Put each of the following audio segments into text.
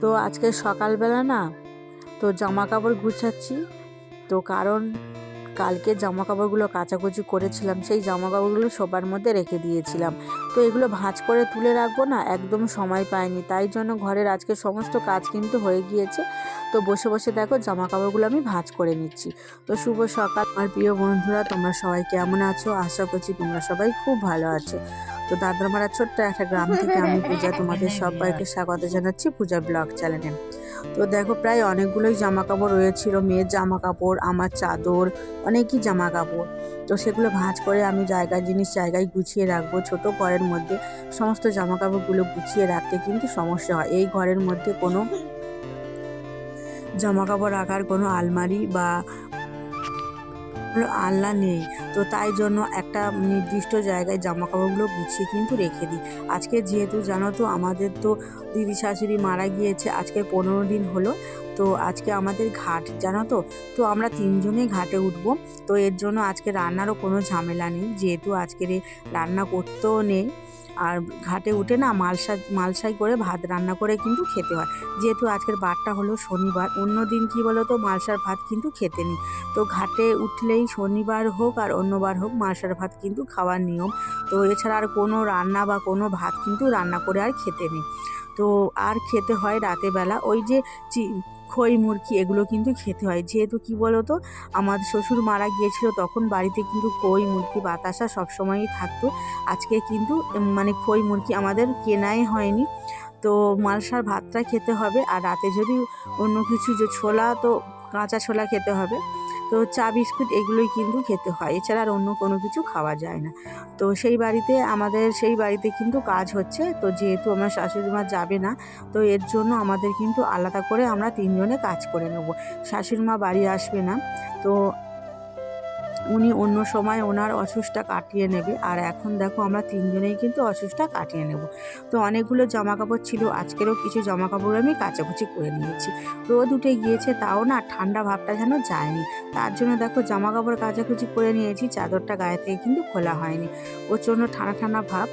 তো আজকে সকালবেলা না তো জামা কাপড় গুছাচ্ছি। তো কারণ কালকে জামা কাপড়গুলো কাচাকুচি করেছিলাম, সেই জামা কাপড়গুলো সোফার মধ্যে রেখে দিয়েছিলাম। তো এগুলো ভাঁজ করে তুলে রাখবো না, একদম সময় পাইনি, তাই জন্য ঘরের আজকে সমস্ত কাজ কিন্তু হয়ে গিয়েছে। তো বসে বসে দেখো জামা কাপড়গুলো আমি ভাঁজ করে নিচ্ছি। তো শুভ সকাল আমার প্রিয় বন্ধুরা, তোমরা সবাই কেমন আছো? আশা করছি তোমরা সবাই খুব ভালো আছো। তো দাদরামারা ছোট্ট একটা গ্রাম থেকে আমি পূজা তোমাদের সবাইকে স্বাগত জানাচ্ছি পূজা ব্লগ চ্যানেলে। তো দেখো প্রায় অনেকগুলোই জামা কাপড় রয়েছিল, মেয়ের জামা কাপড়, আমার চাদর, অনেকই জামা কাপড়। তো সেগুলো ভাঁজ করে আমি জিনিস জায়গায় গুছিয়ে রাখবো। ছোট ঘরের মধ্যে সমস্ত জামা কাপড়গুলো গুছিয়ে রাখতে কিন্তু সমস্যা হয়। এই ঘরের মধ্যে কোনো জামা কাপড় রাখার কোনো আলমারি বা আলনা নেই। তো তাই জন্য একটা নির্দিষ্ট জায়গায় জামা কাপড়গুলো গুছিয়ে কিন্তু রেখে দিই। আজকে যেহেতু জানো তো আমাদের তো দিদি শাশুড়ি মারা গিয়েছে, আজকে 15 দিন হলো। তো আজকে আমাদের ঘাট জানো তো, তো আমরা 3 জনে ঘাটে উঠবো। তো এর জন্য আজকে রান্নারও কোনো ঝামেলা নেই, যেহেতু আজকের রান্না করতেও নেই। আর ঘাটে উঠে না মালসাই করে ভাত রান্না করে কিন্তু খেতে হয়। যেহেতু আজকের বারটা হলো শনিবার, অন্য দিন কি বলো তো মালসার ভাত কিন্তু খেতে নেই। তো ঘাটে উঠলেই শনিবার হোক আর অন্যবার হোক মালসার ভাত কিন্তু খাওয়ার নিয়ম। তো এছাড়া আর কোনো রান্না বা কোনো ভাত কিন্তু রান্না করে আর খেতে নেই। তো আর খেতে হয় রাতে বেলা ওই যে খই মুরগি এগুলো কিন্তু খেতে হয়। যেহেতু কি বলো তো আমার শ্বশুর মারা গিয়েছিল, তখন বাড়িতে কিন্তু খই মুরগি বাতাসা সবসময়ই থাকতো। আজকে কিন্তু মানে খই মুরগি আমাদের কেনাই হয়নি। তো মালসার ভাতটা খেতে হবে, আর রাতে যদি অন্য কিছু যে ছোলা, তো কাঁচা ছোলা খেতে হবে। তো চা বিস্কুট এগুলোই কিন্তু খেতে হয়, এছাড়া আর অন্য কোনো কিছু খাওয়া যায় না। তো সেই বাড়িতে কিন্তু কাজ হচ্ছে। তো যেহেতু আমার শাশুড়ি মা যাবে না, তো এর জন্য আমাদের কিন্তু আলাদা করে আমরা 3 জনে কাজ করে নেব। শাশুড়ি মা বাড়ি আসবে না, তো উনি অন্য সময় ওনার অসুখটা কাটিয়ে নেবে। আর এখন দেখো আমরা 3 জনেই কিন্তু অসুখটা কাটিয়ে নেব। তো অনেকগুলো জামা কাপড় ছিল, আজকেরও কিছু জামা কাপড় আমি কাচাকুচি করে নিয়েছি। রোদ উঠে গিয়েছে, তাও না ঠান্ডা ভাবটা যেন যায়নি। তার জন্য দেখো জামা কাপড় কাচাকুচি করে নিয়েছি, চাদরটা গায়ে থেকে কিন্তু খোলা হয়নি। প্রচণ্ড ঠান্ডা ঠান্ডা ভাব।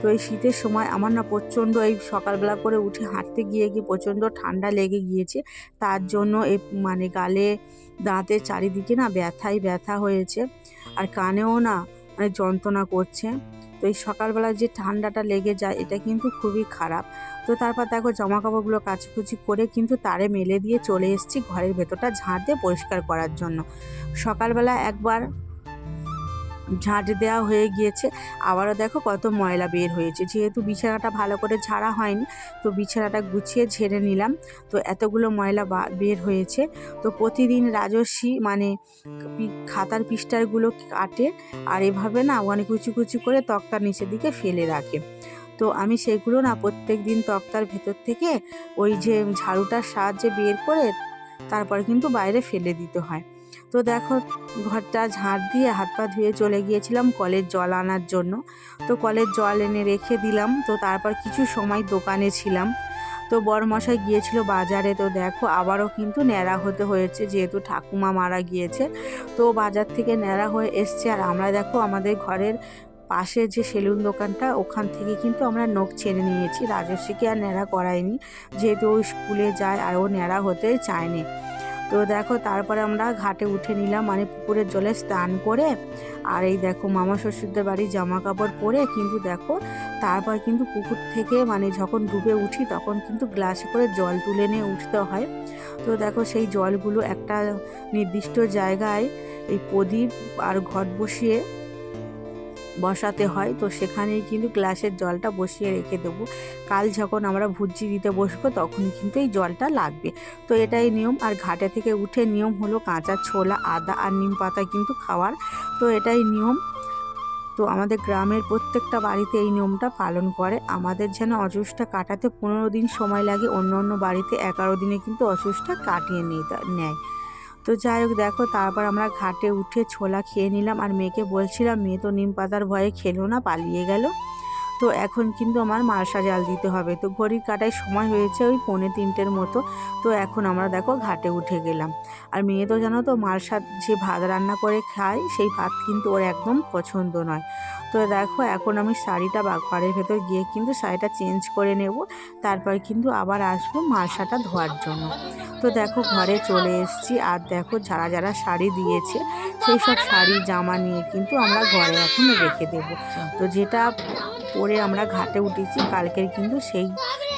তো এই শীতের সময় আমার না প্রচণ্ড এই সকালবেলা করে উঠে হাঁটতে গিয়ে প্রচণ্ড ঠান্ডা লেগে গিয়েছে। তার জন্য এই মানে গালে, দাঁতের চারিদিকে না ব্যথা হয়েছে, আর কানেও না মানে যন্ত্রণা করছে। তো এই সকালবেলা যে ঠান্ডাটা লেগে যায় এটা কিন্তু খুবই খারাপ। তো তারপর দেখো জামা কাপড়গুলো কাচাকুচি করে কিন্তু তারে মেলে দিয়ে চলে এসেছি ঘরের ভেতরটা ঝাঁট দিয়ে পরিষ্কার করার জন্য। সকালবেলা একবার ঝাঁট দেওয়া হয়ে গিয়েছে, আবারও দেখো কত ময়লা বের হয়েছে। যেহেতু বিছানাটা ভালো করে ঝাড়া হয়নি, তো বিছানাটা গুছিয়ে ঝেড়ে নিলাম। তো এতগুলো ময়লা বের হয়েছে। তো প্রতিদিন রাজস্বী মানে খাতার পৃষ্ঠাগুলো কাটে, আর এভাবে না অনেক কুচি কুচি করে তক্তার নিচের দিকে ফেলে রাখে। তো আমি সেগুলো না প্রত্যেক দিন তক্তার ভেতর থেকে ওই যে ঝাড়ুটার সাহায্যে বের করে তারপরে কিন্তু বাইরে ফেলে দিতে হয়। তো দেখো ঘরটা ঝাড় দিয়ে হাত পা ধুয়ে চলে গিয়েছিলাম কলের জল আনার জন্য। তো কলের জল এনে রেখে দিলাম। তো তারপর কিছু সময় দোকানে ছিলাম। তো বড়মশাই গিয়েছিল বাজারে। তো দেখো আবারও কিন্তু ন্যাড়া হতে হয়েছে, যেহেতু ঠাকুমা মারা গিয়েছে। তো বাজার থেকে ন্যাড়া হয়ে এসছে, আর আমরা দেখো আমাদের ঘরের পাশে যে সেলুন দোকানটা, ওখান থেকে কিন্তু আমরা নখ ছেড়ে নিয়েছি। রাজস্বীকে আর ন্যাড়া করাইনি, যেহেতু ও স্কুলে যায় আর ও ন্যাড়া হতে চায়নি। তো দেখো তারপরে আমরা ঘাটে উঠে নিলাম, মানে পুকুরের জলে স্নান করে। আর এই দেখো মামা শ্বশুরদের বাড়ি জামা কাপড় পরে কিন্তু দেখো তারপর কিন্তু পুকুর থেকে মানে যখন ডুবে উঠি তখন কিন্তু গ্লাসে করে জল তুলে নিয়ে উঠতে হয়। তো দেখো সেই জলগুলো একটা নির্দিষ্ট জায়গায় এই প্রদীপ আর ঘট বসিয়ে বসাতে হয়। তো সেখানেই কিন্তু গ্লাসের জলটা বসিয়ে রেখে দেবো। কাল যখন আমরা ভুজি দিতে বসবো তখন কিন্তু এই জলটা লাগবে। তো এটাই নিয়ম। আর ঘাটে থেকে উঠে নিয়ম হলো কাঁচা ছোলা, আদা আর নিম পাতা কিন্তু খাওয়ার। তো এটাই নিয়ম। তো আমাদের গ্রামের প্রত্যেকটা বাড়িতে এই নিয়মটা পালন করে। আমাদের যেন অসুখটা কাটাতে 15 দিন সময় লাগে, অন্য অন্য বাড়িতে 11 দিনে কিন্তু অসুখটা কাটিয়ে নেয়। তো যাই হোক দেখো তারপর আমরা ঘাটে উঠে ছোলা খেয়ে নিলাম, আর মেয়েকে বলছিলাম, মেয়ে তো নিম পাতার ভয়ে খেলো না, পালিয়ে গেল। তো তো এখন কিন্তু আমার মালসা জাল দিতে হবে। তো ঘড়ির কাঁটায় সময় হয়েছে ওই 2:45 মতো। তো এখন আমরা দেখো ঘাটে উঠে গেলাম। আর মেয়ে তো জানো তো মালসা যে ভাত রান্না করে খায় সেই ভাত কিন্তু ওর একদম পছন্দ নয়। তো দেখো এখন আমি শাড়িটা ঘরের ভেতর গিয়ে কিন্তু শাড়িটা চেঞ্জ করে নেব, তারপর কিন্তু আবার আসবো মালসাটা ধোয়ার জন্য। তো দেখো ঘরে চলে এসেছি, আর দেখো যারা যারা শাড়ি দিয়েছে সেই সব শাড়ি জামা নিয়ে কিন্তু আমরা ঘরে এখন রেখে দেব। তো যেটা পরে আমরা ঘাটে উঠেছি কালকের কিন্তু সেই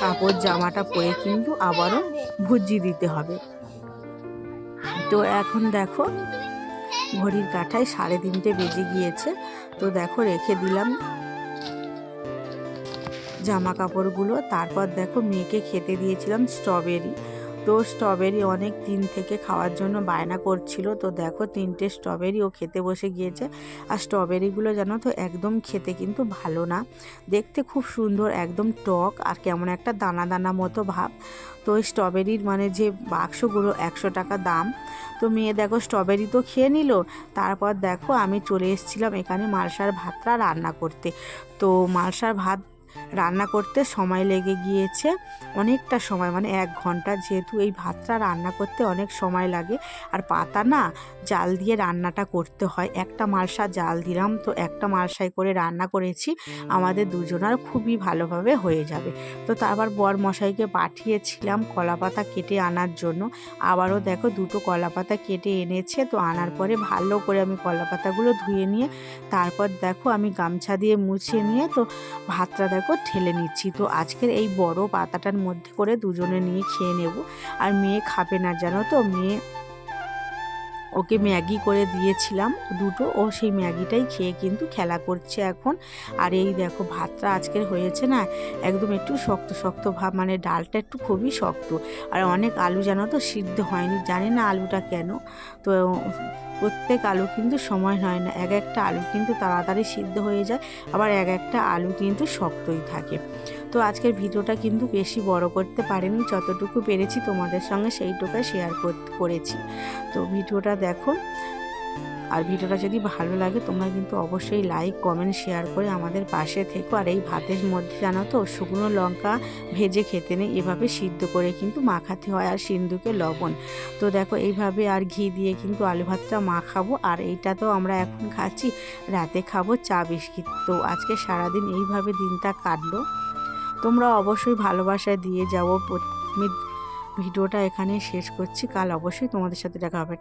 কাপড় জামাটা পরে কিন্তু আবারও ভুজি দিতে হবে। তো এখন দেখো ঘড়ির কাঁটায় 3:30 বেজে গিয়েছে। তো দেখো রেখে দিলাম জামা কাপড়গুলো। তারপর দেখো মেয়েকে খেতে দিয়েছিলাম স্ট্রবেরি। তো স্ট্রবেরি অনেক দিন থেকে খাওয়ার জন্য বায়না করছিল। তো দেখো 3টে স্ট্রবেরি ও খেতে বসে গিয়েছে। আর স্ট্রবেরিগুলো জানো তো একদম খেতে কিন্তু ভালো না, দেখতে খুব সুন্দর, একদম টক আর কেমন একটা দানা দানা মতো ভাব। তো ওই স্ট্রবেরির মানে যে বাক্সগুলো 100 টাকা দাম। তো মেয়ে দেখো স্ট্রবেরি তো খেয়ে নিল। তারপর দেখো আমি চলে এসেছিলাম এখানে মালসার ভাতটা রান্না করতে। তো মালসার ভাত রান্না করতে সময় লেগে গিয়েছে অনেকটা সময়, মানে 1 ঘন্টা, যেহেতু এই ভাতটা রান্না করতে অনেক সময় লাগে। আর পাতা না জাল দিয়ে রান্নাটা করতে হয়। একটা মালসা জাল দিলাম, তো একটা মালসায় করে রান্না করেছি, আমাদের দুজনার খুবই ভালোভাবে হয়ে যাবে। তো তারপর বর মশাইকে পাঠিয়েছিলাম কলা পাতা কেটে আনার জন্য। আবারও দেখো 2টো কলা পাতা কেটে এনেছে। তো আনার পরে ভালো করে আমি কলা পাতাগুলো ধুয়ে নিয়ে তারপর দেখো আমি গামছা দিয়ে মুছিয়ে নিয়ে তো ভাতটা দেখো ঠেলে নিচ্ছি। তো আজকের এই বড় পাতাটার মধ্যে করে দুজনে নিয়ে খেয়ে নেব। আর মেয়ে খাবে না জানো তো, মেয়ে ওকে ম্যাগি করে দিয়েছিলাম 2টো, ও সেই ম্যাগিটাই খেয়ে কিন্তু খেলা করছে এখন। আর এই দেখো ভাতটা আজকের হয়েছে না একদম একটু শক্ত শক্ত ভাব, মানে ডালটা একটু খুবই শক্ত। আর অনেক আলু জানো তো সিদ্ধ হয়নি, জানি না আলুটা কেন। তো প্রত্যেক আলু কিন্তু সময় হয় না, এক একটা আলু কিন্তু তাড়াতাড়ি সিদ্ধ হয়ে যায়, আবার এক একটা আলু কিন্তু শক্তই থাকে। তো আজকের ভিডিওটা কিন্তু বেশি বড় করতে পারিনি, যতটুকু পেরেছি তোমাদের সঙ্গে সেইটুকু শেয়ার করেছি। তো ভিডিওটা দেখো, আর ভিডিওটা যদি ভালো লাগে তোমরা কিন্তু অবশ্যই লাইক কমেন্ট শেয়ার করে আমাদের পাশে থেকো। আর এই ভাতের মধ্যে জানো তো শুকনো লঙ্কা ভেজে খেতে নেই, এভাবে সিদ্ধ করে কিন্তু মাখাতে হয়, আর সিন্দুকে লবণ। তো দেখো এইভাবে আর ঘি দিয়ে কিন্তু আলু ভাতটা মাখাবো। আর এইটা তো আমরা এখন খাচ্ছি, রাতে খাবো চা বিস্কিট। তো আজকে সারাদিন এইভাবে দিনটা কাটলো। তোমরা অবশ্যই ভালোবাসায় দিয়ে যাবো। ভিডিওটা এখানেই শেষ করছি, কাল অবশ্যই তোমাদের সাথে দেখা হবে।